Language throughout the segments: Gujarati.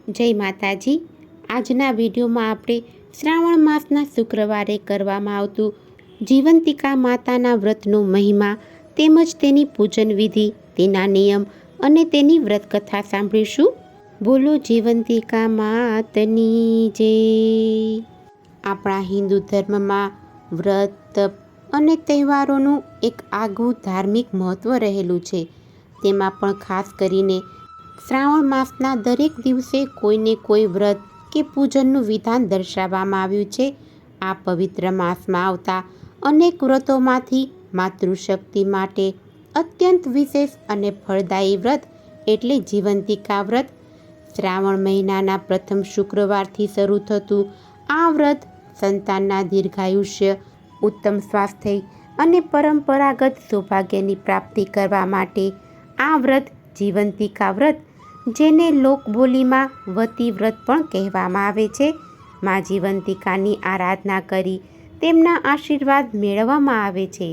જય માતાજી। આજના વિડીયોમાં આપણે શ્રાવણ માસના શુક્રવારે કરવામાં આવતું જીવંતિકા માતાના વ્રતનો મહિમા તેમજ તેની પૂજન વિધિ, તેના નિયમ અને તેની વ્રત કથા સાંભળીશું। બોલો જીવંતિકા માતની જય। આપણા હિન્દુ ધર્મમાં વ્રત, તપ અને તહેવારોનું એક આગવું ધાર્મિક મહત્ત્વ રહેલું છે। તેમાં પણ ખાસ કરીને શ્રાવણ માસના દરેક દિવસે કોઈને કોઈ વ્રત કે પૂજનનું વિધાન દર્શાવવામાં આવ્યું છે। આ પવિત્ર માસમાં આવતા અનેક વ્રતોમાંથી માતૃશક્તિ માટે અત્યંત વિશેષ અને ફળદાયી વ્રત એટલે જીવંતિકા વ્રત। શ્રાવણ મહિનાના પ્રથમ શુક્રવારથી શરૂ થતું આ વ્રત સંતાનના દીર્ઘાયુષ્ય, ઉત્તમ સ્વાસ્થ્ય અને પરંપરાગત સૌભાગ્યની પ્રાપ્તિ કરવા માટે આ વ્રત જીવંતિકા વ્રત, જેને લોકબોલીમાં વતી વ્રત પણ કહેવામાં આવે છે, મા જીવંતિકાની આરાધના કરી તેમના આશીર્વાદ મેળવવામાં આવે છે।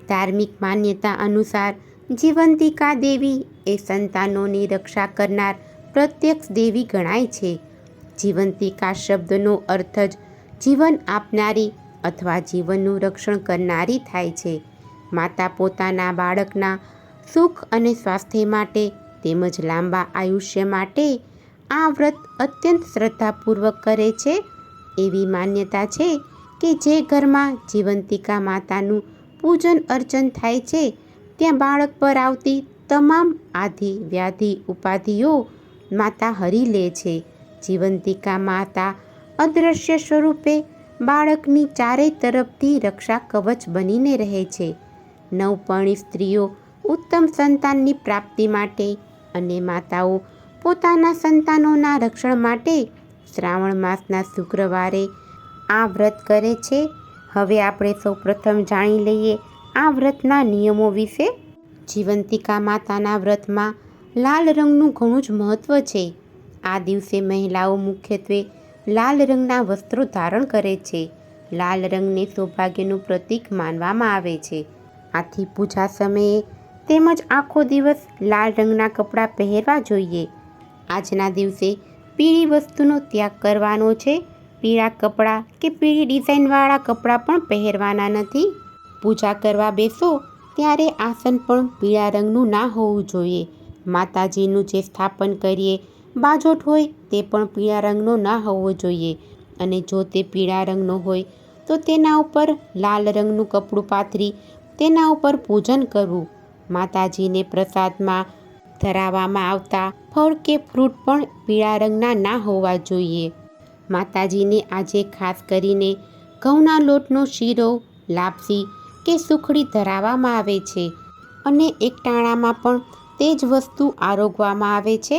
ધાર્મિક માન્યતા અનુસાર જીવંતિકા દેવી એ સંતાનોની રક્ષા કરનાર પ્રત્યક્ષ દેવી ગણાય છે। જીવંતિકા શબ્દનો અર્થ જ જીવન આપનારી અથવા જીવનનું રક્ષણ કરનારી થાય છે। માતા પોતાના બાળકના સુખ અને સ્વાસ્થ્ય માટે તેમજ લાંબા આયુષ્ય માટે આ વ્રત અત્યંત શ્રદ્ધાપૂર્વક કરે છે। એવી માન્યતા છે કે જે ઘરમાં જીવંતિકા માતાનું પૂજન અર્ચન થાય છે ત્યાં બાળક પર આવતી તમામ આધિ વ્યાધિ ઉપાધિઓ માતા હરી લે છે। જીવંતિકા માતા અદૃશ્ય સ્વરૂપે બાળકની ચારેય તરફથી રક્ષા કવચ બનીને રહે છે। નવપરણી સ્ત્રીઓ ઉત્તમ સંતાનની પ્રાપ્તિ માટે અને માતાઓ પોતાના સંતાનોના રક્ષણ માટે શ્રાવણ માસના શુક્રવારે આ વ્રત કરે છે। હવે આપણે સૌપ્રથમ જાણી લઈએ આ વ્રતના નિયમો વિશે। જીવંતિકા માતાના વ્રતમાં લાલ રંગનું ઘણું જ મહત્ત્વ છે। આ દિવસે મહિલાઓ મુખ્યત્વે લાલ રંગના વસ્ત્રો ધારણ કરે છે। લાલ રંગને સૌભાગ્યનું પ્રતીક માનવામાં આવે છે। આથી પૂજા સમયે તેમજ આખો દિવસ લાલ રંગના કપડાં પહેરવા જોઈએ। આજના દિવસે પીળી વસ્તુનો ત્યાગ કરવાનો છે। પીળા કપડાં કે પીળી ડિઝાઇનવાળા કપડાં પણ પહેરવાના નથી। પૂજા કરવા બેસો ત્યારે આસન પણ પીળા રંગનું ના હોવું જોઈએ। માતાજીનું જે સ્થાપન કરીએ બાજોઠ હોય તે પણ પીળા રંગનો ના હોવો જોઈએ, અને જો તે પીળા રંગનો હોય તો તેના ઉપર લાલ રંગનું કપડું પાથરી તેના ઉપર પૂજન કરવું। માતાજીને પ્રસાદમાં ધરાવવામાં આવતા ફળ કે ફ્રૂટ પણ પીળા રંગના ના હોવા જોઈએ। માતાજીને આજે ખાસ કરીને ઘઉંના લોટનો શીરો, લાપસી કે સુખડી ધરાવવામાં આવે છે, અને એકટાણામાં પણ તે જ વસ્તુ આરોગવામાં આવે છે।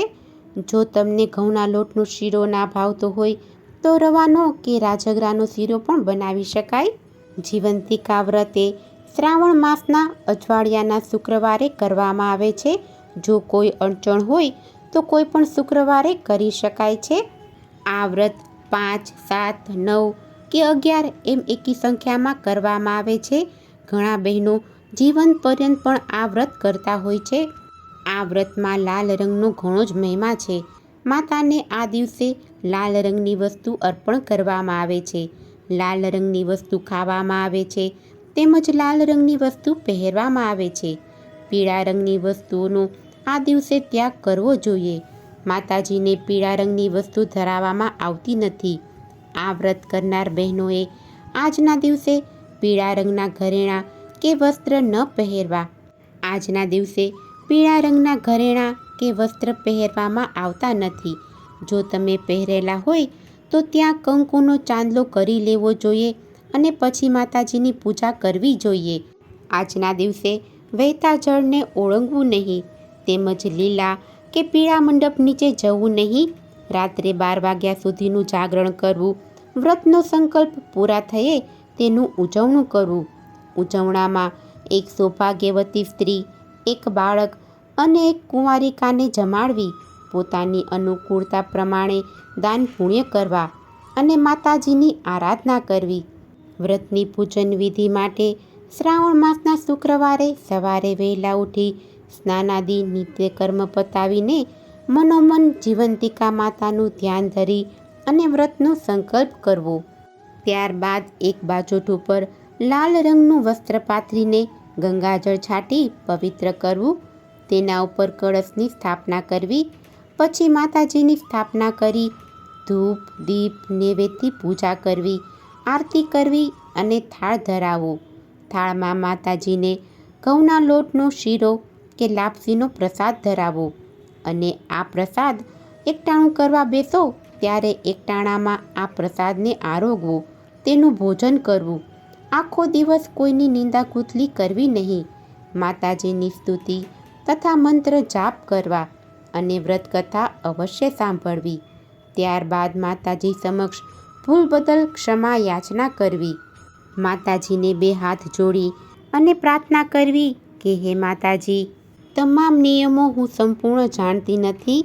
જો તમને ઘઉંના લોટનો શીરો ના ભાવતો હોય તો રવાનો કે રાજગરાનો શીરો પણ બનાવી શકાય। જીવંતિકા વ્રત એ શ્રાવણ માસના અજવાળિયાના શુક્રવારે કરવામાં આવે છે। જો કોઈ અડચણ હોય તો કોઈ પણ શુક્રવારે કરી શકાય છે। આ વ્રત 5, 7, 9 કે 11 એમ એકી સંખ્યામાં કરવામાં આવે છે। ઘણા બહેનો જીવન પર્યંત પણ આ વ્રત કરતા હોય છે। આ વ્રતમાં લાલ રંગનો ઘણો જ મહિમા છે। માતાને આ દિવસે લાલ રંગની વસ્તુ અર્પણ કરવામાં આવે છે, લાલ રંગની વસ્તુ ખાવામાં આવે છે, તેમજ લાલ રંગની વસ્તુ પહેરવામાં આવે છે। પીળા રંગની વસ્તુઓનો આ દિવસે ત્યાગ કરવો જોઈએ। માતાજીને પીળા રંગની વસ્તુ ધરાવવામાં આવતી નથી। આ વ્રત કરનાર બહેનોએ આજના દિવસે પીળા રંગના ઘરેણાં કે વસ્ત્ર ન પહેરવા। આજના દિવસે પીળા રંગના ઘરેણાં કે વસ્ત્ર પહેરવામાં આવતા નથી। જો તમે પહેરેલા હોય તો ત્યાં કંકુનો ચાંદલો કરી લેવો જોઈએ અને પછી માતાજીની પૂજા કરવી જોઈએ। આજના દિવસે વહેતા જળને ઓળંગવું નહીં, તેમજ લીલા કે પીળા મંડપ નીચે જવું નહીં। રાત્રે 12 વાગ્યા સુધીનું જાગરણ કરવું। વ્રતનો સંકલ્પ પૂરા થયે તેનું ઉજવણું કરવું। ઉજવણામાં એક સૌભાગ્યવતી સ્ત્રી, એક બાળક અને એક કુંવારિકાને જમાડવી। પોતાની અનુકૂળતા પ્રમાણે દાન પુણ્ય કરવા અને માતાજીની આરાધના કરવી। વ્રતની પૂજન વિધિ માટે શ્રાવણ માસના શુક્રવારે સવારે વહેલા ઉઠી સ્નાનાદિ નિત્યકર્મ પતાવીને મનોમન જીવંતિકા માતાનું ધ્યાન ધરી અને વ્રતનો સંકલ્પ કરવો. ત્યારબાદ એક બાજોટ ઉપર લાલ રંગનું વસ્ત્ર પાથરીને ગંગાજળ છાંટી પવિત્ર કરવું. તેના ઉપર કળશની સ્થાપના કરવી. પછી માતાજીની સ્થાપના કરી ધૂપ દીપ નૈવેદ્યથી પૂજા કરવી, આરતી કરવી અને થાળ ધરાવવો. થાળમાં માતાજીને ઘઉંના લોટનો શીરો કે લાપસીનો પ્રસાદ ધરાવો અને આ પ્રસાદ એકટાણું કરવા બેસો ત્યારે એકટાણામાં આ પ્રસાદને આરોગવો, તેનું ભોજન કરવું. આખો દિવસ કોઈની નિંદા કુથલી કરવી નહીં. માતાજીની સ્તુતિ તથા મંત્ર જાપ કરવા અને વ્રતકથા અવશ્ય સાંભળવી. ત્યારબાદ માતાજી સમક્ષ ભૂલ બદલ ક્ષમા યાચના કરવી. માતાજીને 2 હાથ જોડી અને પ્રાર્થના કરવી કે હે માતાજી, તમામ નિયમો હું સંપૂર્ણ જાણતી નથી.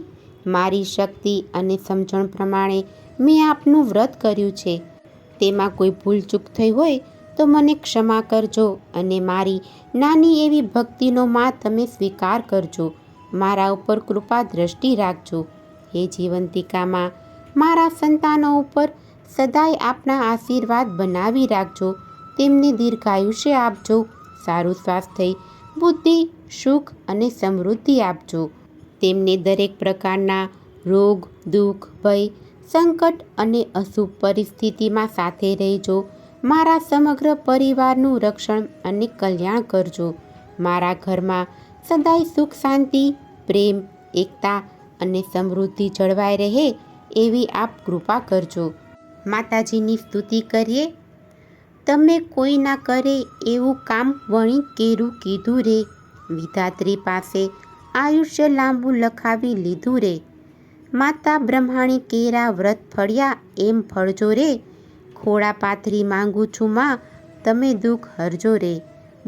મારી શક્તિ અને સમજણ પ્રમાણે મેં આપનું વ્રત કર્યું છે. તેમાં કોઈ ભૂલચૂક થઈ હોય તો મને ક્ષમા કરજો અને મારી નાની એવી ભક્તિનો માં તમે સ્વીકાર કરજો. મારા ઉપર કૃપા દ્રષ્ટિ રાખજો. હે જીવંતિકામાં, મારા સંતાનો ઉપર સદાય આપના આશીર્વાદ બનાવી રાખજો. તેમને દીર્ઘાયુષ્ય આપજો, સારું સ્વાસ્થ્ય, બુદ્ધિ, સુખ અને સમૃદ્ધિ આપજો. તેમને દરેક પ્રકારના રોગ, દુઃખ, ભય, સંકટ અને અશુભ પરિસ્થિતિમાં સાથે રહેજો. મારા સમગ્ર પરિવારનું રક્ષણ અને કલ્યાણ કરજો. મારા ઘરમાં સદાય સુખ શાંતિ, પ્રેમ, એકતા અને સમૃદ્ધિ જળવાઈ રહે એવી આપ કૃપા કરજો. માતાજીની સ્તુતિ કરીએ. તમે કોઈ ના કરે એવું કામ વણી કેરું કીધું રે. વિધાત્રી પાસે આયુષ્ય લાંબુ લખાવી લીધું રે. માતા બ્રહ્માણી કેરા વ્રત ફળ્યા એમ ફળજો રે. ખોળા પાથરી માંગુ છું માં, તમે દુઃખ હરજો રે.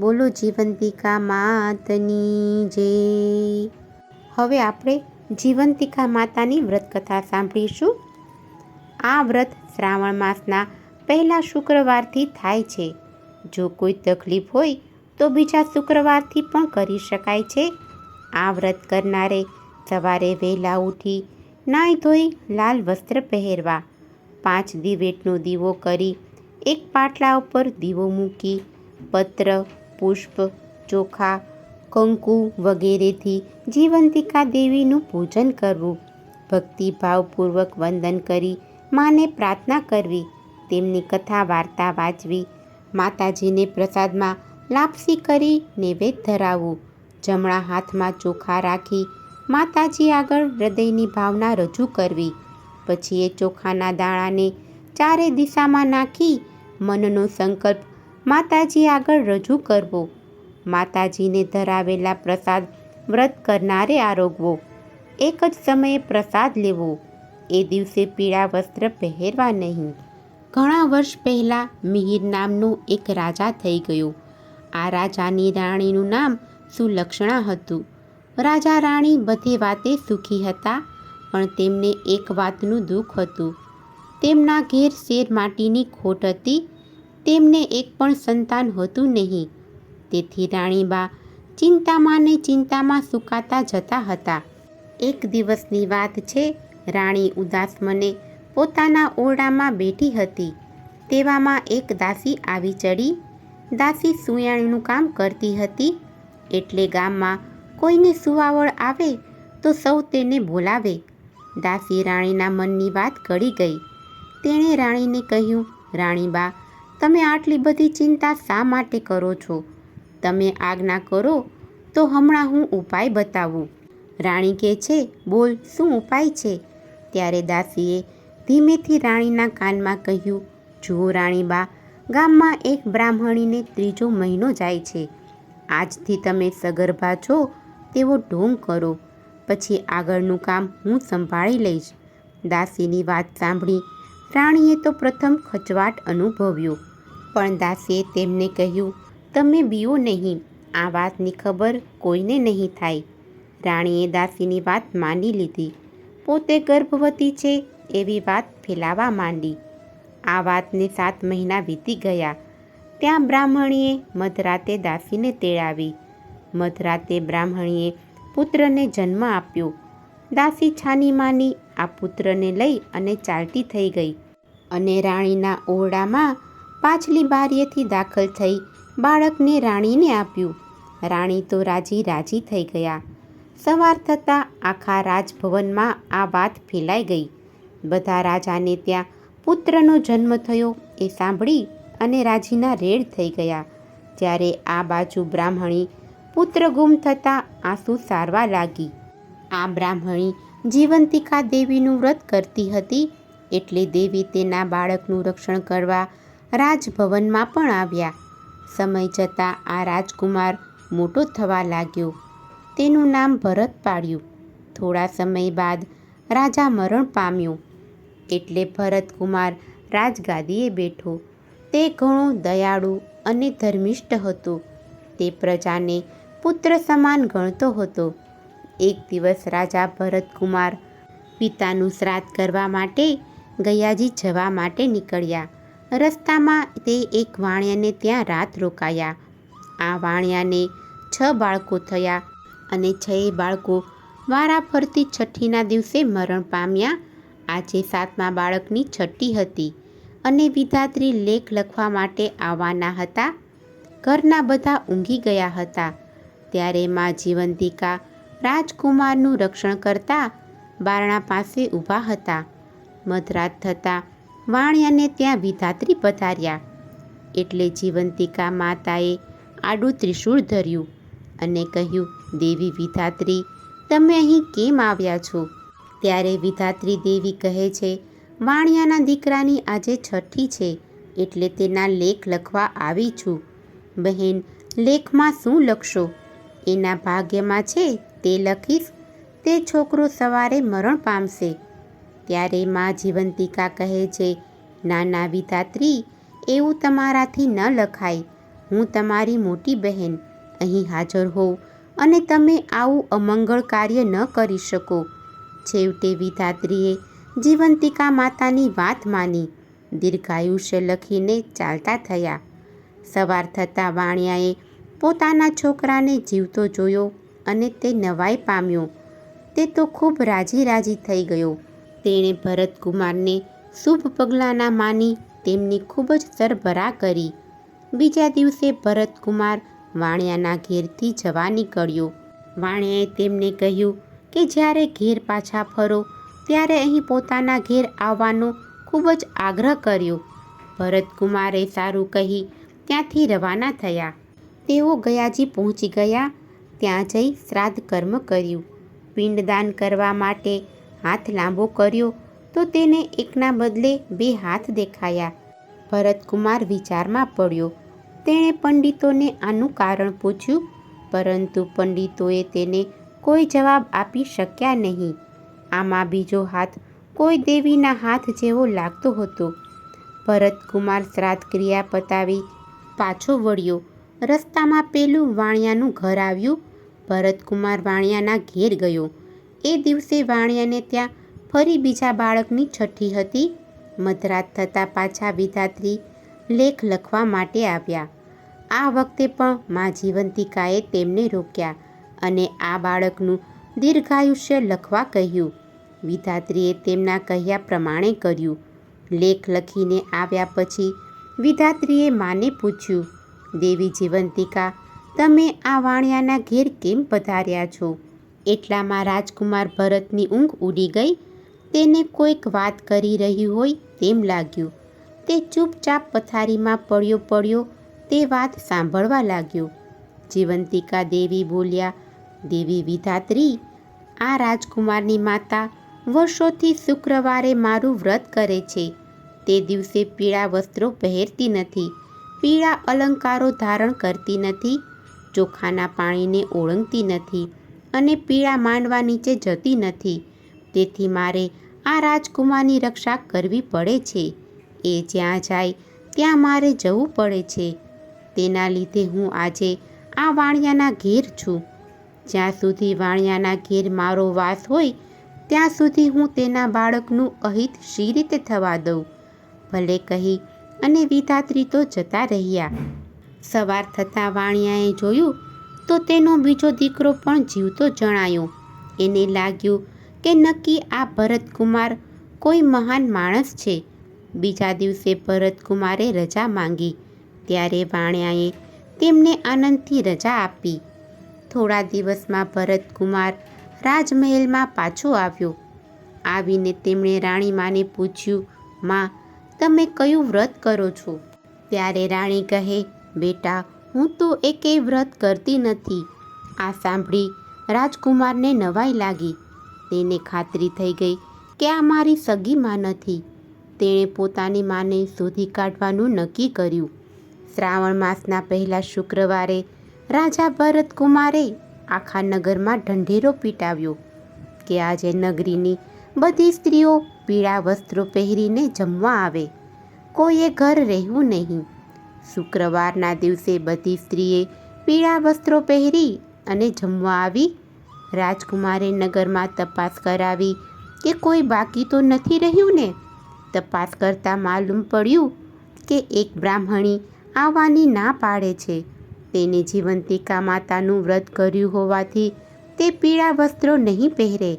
બોલો જીવંતિકા માતની જય. હવે આપણે જીવંતિકા માતાની વ્રતકથા સાંભળીશું. આ વ્રત શ્રાવણ માસના પહેલા શુક્રવારથી થાય છે. જો કોઈ તકલીફ હોય તો બીજા શુક્રવારથી પણ કરી શકાય છે. આ વ્રત કરનારે સવારે વહેલા ઉઠી નાહી ધોઈ લાલ વસ્ત્ર પહેરવા, 5 દિવેટનો દીવો કરી એક પાટલા ઉપર દીવો મૂકી પત્ર, પુષ્પ, ચોખા, કંકુ વગેરેથી જીવંતિકા દેવીનું પૂજન કરવું. ભક્તિભાવપૂર્વક વંદન કરી માને પ્રાર્થના કરવી. તેમની કથા વાર્તા વાંચવી. માતાજીને પ્રસાદમાં લાપસી કરી નૈવેદ્ય ધરાવવું. જમણા હાથમાં ચોખા રાખી માતાજી આગળ હૃદયની ભાવના રજૂ કરવી. પછી એ ચોખાના દાણાને ચારે દિશામાં નાખી મનનો સંકલ્પ માતાજી આગળ રજૂ કરવો. માતાજીને ધરાવેલા પ્રસાદ વ્રત કરનારે આરોગવો. એક જ સમયે પ્રસાદ લેવો. એ દિવસે પીળા વસ્ત્ર પહેરવા નહીં. ઘણા વર્ષ પહેલાં મિહિર નામનો એક રાજા થઈ ગયો. આ રાજાની રાણીનું નામ સુલક્ષણા હતું. રાજા રાણી બધી વાતે સુખી હતા, પણ તેમને એક વાતનું દુઃખ હતું. તેમના ઘેર શેર માટીની ખોટ હતી. તેમને એક પણ સંતાન હતું નહીં. તેથી રાણીબા ચિંતામાં ને ચિંતામાં સુકાતા જતા હતા. એક દિવસની વાત છે. રાણી ઉદાસ મને પોતાના ઓરડામાં બેઠી હતી. તેવામાં એક દાસી આવી ચડી. દાસી સુયાણીનું કામ કરતી હતી. એટલે ગામમાં કોઈને સુવાવડ આવે તો સૌ તેને બોલાવે. દાસી રાણીના મનની વાત ગળી ગઈ. તેણે રાણીને કહ્યું, રાણીબા, તમે આટલી બધી ચિંતા શા માટે કરો છો? તમે આજ્ઞા કરો તો હમણાં હું ઉપાય બતાવું. રાણી કહે છે, બોલ, શું ઉપાય છે? ત્યારે દાસીએ ધીમેથી રાણીના કાનમાં કહ્યું, જુઓ રાણીબા, ગામમાં એક બ્રાહ્મણીને 3જો મહિનો જાય છે. આજથી તમે સગર્ભા છો તેવો ઢોંગ કરો. પછી આગળનું કામ હું સંભાળી લઈશ. દાસીની વાત સાંભળી રાણીએ તો પ્રથમ ખચવાટ અનુભવ્યો, પણ દાસીએ તેમને કહ્યું, તમે બીઓ નહીં. આ વાતની ખબર કોઈને નહીં થાય. રાણીએ દાસીની વાત માની લીધી. પોતે ગર્ભવતી છે એવી વાત ફેલાવા માંડી. આ વાતને 7 મહિના વીતી ગયા. ત્યાં બ્રાહ્મણીએ મધરાતે દાસીને તેડાવી. મધરાતે બ્રાહ્મણીએ પુત્રને જન્મ આપ્યો. દાસી છાનીમાની આ પુત્રને લઈ અને ચાલતી થઈ ગઈ અને રાણીના ઓરડામાં પાછલી બારીએથી દાખલ થઈ બાળકને રાણીને આપ્યું. રાણી તો રાજી થઈ ગયા. સવાર થતાં આખા રાજભવનમાં આ વાત ફેલાઈ ગઈ. બધા રાજાને ત્યાં પુત્રનો જન્મ થયો એ સાંભળી અને રાજીના રેડ થઈ ગયા. જ્યારે આ બાજુ બ્રાહ્મણી પુત્ર ગુમ થતાં આંસુ સારવા લાગી. આ બ્રાહ્મણી જીવંતિકા દેવીનું વ્રત કરતી હતી એટલે દેવી તેના બાળકનું રક્ષણ કરવા રાજભવનમાં પણ આવ્યા. સમય જતાં આ રાજકુમાર મોટો થવા લાગ્યો. તેનું નામ ભરત પાડ્યું. થોડા સમય બાદ રાજા મરણ પામ્યો એટલે ભરતકુમાર રાજગાદીએ બેઠો. તે ઘણો દયાળુ અને ધર્મિષ્ઠ હતો. તે પ્રજાને પુત્ર સમાન ગણતો હતો. એક દિવસ રાજા ભરતકુમાર પિતાનું શ્રાદ્ધ કરવા માટે ગયાજી જવા માટે નીકળ્યા. રસ્તામાં તે એક વાણિયાને ત્યાં રાત રોકાયા. આ વાણિયાને 6 બાળકો થયા અને 6 બાળકો વારાફરતી છઠ્ઠીના દિવસે મરણ પામ્યા. આજે 7મા બાળકની છઠ્ઠી હતી અને વિધાત્રી લેખ લખવા માટે આવવાના હતા. ઘરના બધા ઊંઘી ગયા હતા. ત્યારે માં જીવંતિકા રાજકુમારનું રક્ષણ કરતા બારણા પાસે ઊભા હતા. મધરાત થતાં વાણિયાને ત્યાં વિધાત્રી પધાર્યા એટલે જીવંતિકા માતાએ આડું ત્રિશૂળ ધર્યું અને કહ્યું, દેવી વિધાત્રી, તમે અહીં કેમ આવ્યા છો? ત્યારે વિધાત્રી દેવી કહે છે, વાણિયાના દીકરાની આજે છઠ્ઠી છે એટલે તેના લેખ લખવા આવી છું. બહેન, લેખમાં શું લખશો? એના ભાગ્યમાં છે તે લખીશ. તે છોકરો સવારે મરણ પામશે. ત્યારે માં જીવંતિકા કહે છે, નાના વિધાત્રી, એવું તમારાથી ન લખાય. હું તમારી મોટી બહેન અહીં હાજર હોઉં અને તમે આવું અમંગળ કાર્ય ન કરી શકો. છેવટે વિધાત્રીએ જીવંતિકા માતાની વાત માની દીર્ઘાયુષ્ય લખીને ચાલતા થયા. સવાર થતાં વાણિયાએ પોતાના છોકરાને જીવતો જોયો અને તે નવાઈ પામ્યો. તે તો ખૂબ રાજી થઈ ગયો. તેણે ભરતકુમારને શુભ પગલાંના માની તેમની ખૂબ જ સરભરા કરી. બીજા દિવસે ભરતકુમાર વાણિયાના ઘેરથી જવા નીકળ્યો. વાણિયાએ તેમને કહ્યું કે જ્યારે ઘેર પાછા ફરો ત્યારે અહીં પોતાના ઘેર આવવાનો ખૂબ જ આગ્રહ કર્યો. ભરતકુમારે સારું કહી ત્યાંથી રવાના થયા. તેઓ ગયાજી પહોંચી ગયા. ત્યાં જઈ શ્રાદ્ધ કર્મ કર્યું. પિંડદાન કરવા માટે હાથ લાંબો કર્યો તો તેને એકના બદલે 2 હાથ દેખાયા. ભરતકુમાર વિચારમાં પડ્યો. તેણે પંડિતોને આનું કારણ પૂછ્યું, પરંતુ પંડિતોએ તેને કોઈ જવાબ આપી શક્યા નહીં. આમાં બીજો હાથ કોઈ દેવીના હાથ જેવો લાગતો હતો. ભરતકુમાર શ્રાદ્ધ ક્રિયા પતાવી પાછો વળ્યો. રસ્તામાં પેલું વાણિયાનું ઘર આવ્યું. ભરતકુમાર વાણિયાના ઘેર ગયો. એ દિવસે વાણિયાને ત્યાં ફરી બીજા બાળકની છઠ્ઠી હતી. મધરાત થતાં પાછા વિધાત્રી લેખ લખવા માટે આવ્યા. આ વખતે પણ માં જીવંતિકાએ તેમને રોક્યા અને આ બાળકનું દીર્ઘાયુષ્ય લખવા કહ્યું. વિધાત્રીએ તેમના કહ્યા પ્રમાણે કર્યું. લેખ લખીને આવ્યા પછી વિધાત્રીએ માને પૂછ્યું, દેવી જીવંતિકા, તમે આ વાણિયાના ઘેર કેમ પધાર્યા છો? એટલામાં રાજકુમાર ભરતની ઊંઘ ઉડી ગઈ. તેને કોઈક વાત કરી રહ્યું હોય તેમ લાગ્યું. તે ચૂપચાપ પથારીમાં પડ્યો તે વાત સાંભળવા લાગ્યો. જીવંતિકા દેવી બોલ્યા, દેવી વિધાત્રી, આ રાજકુમારની માતા વર્ષોથી શુક્રવારે મારું વ્રત કરે છે. તે દિવસે પીળા વસ્ત્રો પહેરતી નથી, પીળા અલંકારો ધારણ કરતી નથી, ચોખાના પાણીને ઓળંગતી નથી અને પીળા માંડવા નીચે જતી નથી. તેથી મારે આ રાજકુમારની રક્ષા કરવી પડે છે. એ જ્યાં જાય ત્યાં મારે જવું પડે છે. તેના લીધે હું આજે આ વાણિયાના ઘેર છું. જ્યાં સુધી વાણિયાના ઘેર મારો વાસ હોય ત્યાં સુધી હું તેના બાળકનું અહિત શી રીતે થવા દઉં? ભલે કહી અને વિધાત્રી તો જતા રહ્યા. સવાર થતાં વાણિયાએ જોયું તો તેનો બીજો દીકરો પણ જીવતો જણાયો. એને લાગ્યું કે નક્કી આ ભરતકુમાર કોઈ મહાન માણસ છે. બીજા દિવસે ભરતકુમારે રજા માંગી ત્યારે વાણિયાએ તેમને આનંદથી રજા આપી. થોડા દિવસમાં ભરતકુમાર રાજમહેલમાં પાછો આવ્યો. આવીને તેમણે રાણીમાને પૂછ્યું, માં, તમે કયું વ્રત કરો છો? ત્યારે રાણી કહે, બેટા, હું તો એકેય વ્રત કરતી નથી. આ સાંભળી રાજકુમારને નવાઈ લાગી. તેને ખાતરી થઈ ગઈ કે આ મારી સગી માં નથી. તેણે પોતાની માને શોધી કાઢવાનું નક્કી કર્યું. શ્રાવણ માસના પહેલા શુક્રવારે રાજા ભરતકુમારે આખા નગરમાં ઢંઢેરો પીટાવ્યો કે આજે નગરીની બધી સ્ત્રીઓ પીળા વસ્ત્રો પહેરીને જમવા આવે. કોઈએ ઘર રહેવું નહીં. શુક્રવારના દિવસે બધી સ્ત્રીએ પીળા વસ્ત્રો પહેરી અને જમવા આવી. રાજકુમારે નગરમાં તપાસ કરાવી કે કોઈ બાકી તો નથી રહ્યું ને. તપાસ કરતાં માલુમ પડ્યું કે એક બ્રાહ્મણી આવવાની ના પાડે છે. તેને જીવંતિકા માતાનું વ્રત કર્યું હોવાથી તે પીળા વસ્ત્રો નહીં પહેરે.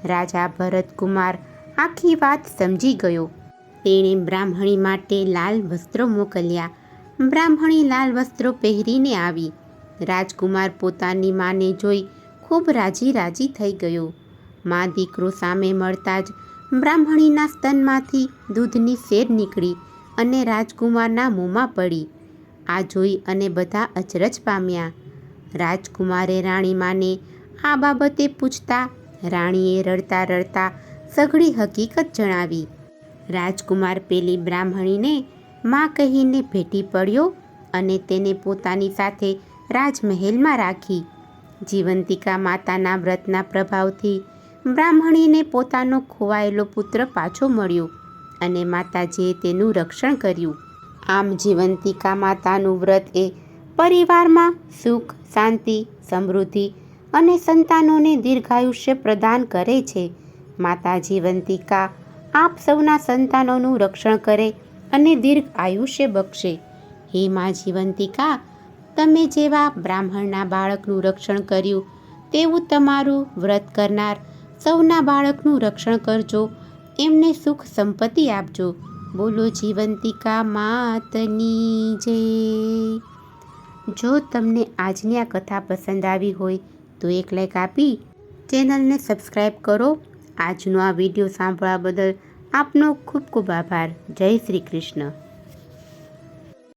રાજા ભરતકુમાર આખી વાત સમજી ગયો. તેણે બ્રાહ્મણી માટે લાલ વસ્ત્રો મોકલ્યા. બ્રાહ્મણી લાલ વસ્ત્રો પહેરીને આવી. રાજકુમાર પોતાની માને જોઈ ખૂબ રાજી થઈ ગયો. માં દીકરો સામે મળતા જ બ્રાહ્મણીના સ્તનમાંથી દૂધની સેર નીકળી અને રાજકુમારના મોંમાં પડી. આ જોઈ અને બધા અચરજ પામ્યા. રાજકુમારે રાણીમાને આ બાબતે પૂછતા રાણીએ રડતા રડતા સઘળી હકીકત જણાવી. રાજકુમાર પેલી બ્રાહ્મણીને માં કહીને ભેટી પડ્યો અને તેને પોતાની સાથે રાજમહેલમાં રાખી. જીવંતિકા માતાના વ્રતના પ્રભાવથી બ્રાહ્મણીને પોતાનો ખોવાયેલો પુત્ર પાછો મળ્યો અને માતાજીએ તેનું રક્ષણ કર્યું. આમ જીવંતિકા માતાનું વ્રત એ પરિવારમાં સુખ, શાંતિ, સમૃદ્ધિ અને સંતાનોને દીર્ઘાયુષ્ય પ્રદાન કરે છે. માતા જીવંતિકા આપ સૌના સંતાનોનું રક્ષણ કરે અને દીર્ઘ આયુષ્ય બક્ષે. હે માં જીવંતિકા, તમે જેવા બ્રાહ્મણના બાળકનું રક્ષણ કર્યું તેવું તમારું વ્રત કરનાર સૌના બાળકનું રક્ષણ કરજો. એમને સુખ સંપત્તિ આપજો. બોલો જીવંતિકા માતની જય. જો તમને આજની આ કથા પસંદ આવી હોય તો એક લાઈક આપી ચેનલને સબસ્ક્રાઈબ કરો. આજનો આ વિડીયો સાંભળવા બદલ આપનો ખૂબ ખૂબ આભાર. જય શ્રી કૃષ્ણ.